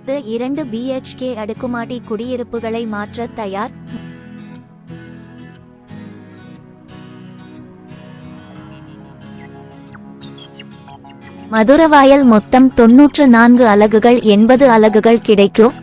2 BHK அடுக்குமாடி குடியிருப்புகளை மாற்ற தயார். மதுரவாயல் மொத்தம் 94 அலகுகள் 80 அலகுகள் கிடைக்கும்.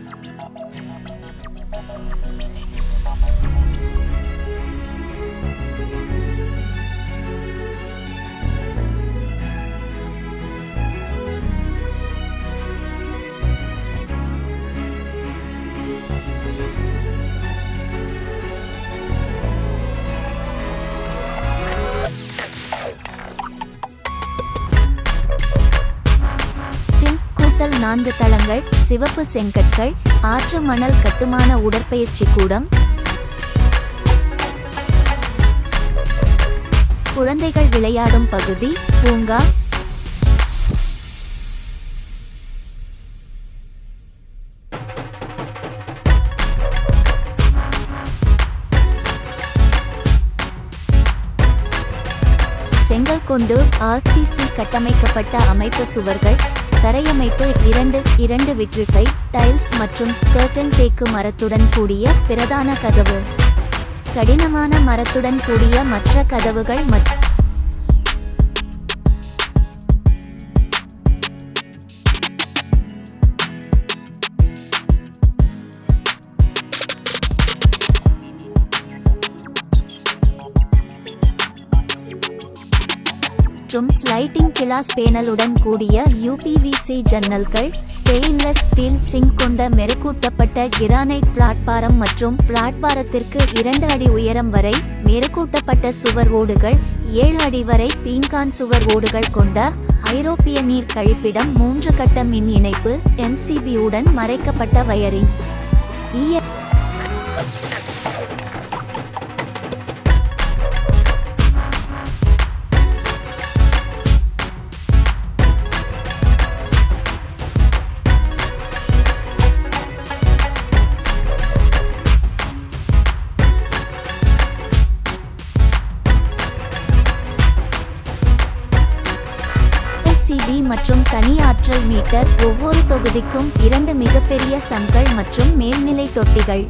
கூட்டல் 4 தளங்கள், சிவப்பு செங்கற்கள், ஆற்று மணல் கட்டுமான உடற்பயிற்சி கூடம், குழந்தைகள் விளையாடும் பகுதி, பூங்கா, செங்கல் கொண்டு RCC கட்டமைக்கப்பட்ட அமைப்பு சுவர்கள், தரையமைப்பு 2 விட்ரிஃபைட் டைல்ஸ் மற்றும் ஸ்கர்டன் தேக்கு மரத்துடன் கூடிய பிரதான கதவு, கடினமான மரத்துடன் கூடிய மற்ற கதவுகள் மற்றும் ஸ்லைடிங் கிளாஸ் பேனலுடன் கூடிய UPVC ஜன்னல்கள், ஸ்டெயின்லெஸ் ஸ்டீல் சிங்க் கொண்ட மெருகூட்டப்பட்ட கிரானைட் பிளாட்பாரம் மற்றும் பிளாட்பாரத்திற்கு 2 அடி உயரம் வரை மெருகூட்டப்பட்ட சுவர் ஓடுகள், 7 அடி வரை பீங்கான் சுவர் ஓடுகள் கொண்ட ஐரோப்பிய நீர் கழிப்பிடம், 3 கட்ட மின் இணைப்பு, MCB உடன் மறைக்கப்பட்ட வயரிங். ELCB மற்றும் தனி ஆற்றல் மீட்டர், ஒவ்வொரு தொகுதிக்கும் 2 மிகப்பெரிய சம்கள் மற்றும் மேல்நிலை தொட்டிகள்.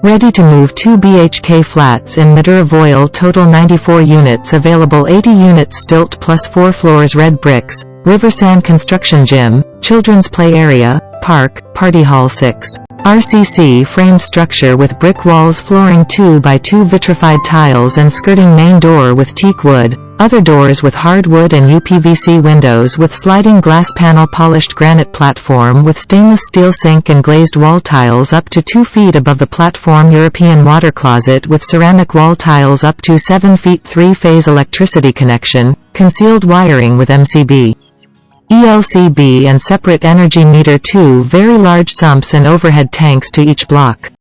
Ready to move 2 BHK flats in Maduravoyal. Total 94 units available. 80 units stilt plus 4 floors, red bricks, river sand construction, gym, children's play area, park, party hall. 6 RCC framed structure with brick walls, flooring 2 by 2 vitrified tiles and skirting main door with teak wood. Other doors with hardwood and UPVC windows with sliding glass panel, polished granite platform with stainless steel sink and glazed wall tiles up to 2 feet above the platform. European water closet with ceramic wall tiles up to 7 feet. 3-phase electricity connection, concealed wiring with MCB, ELCB and separate energy meter. 2 very large sumps and overhead tanks to each block.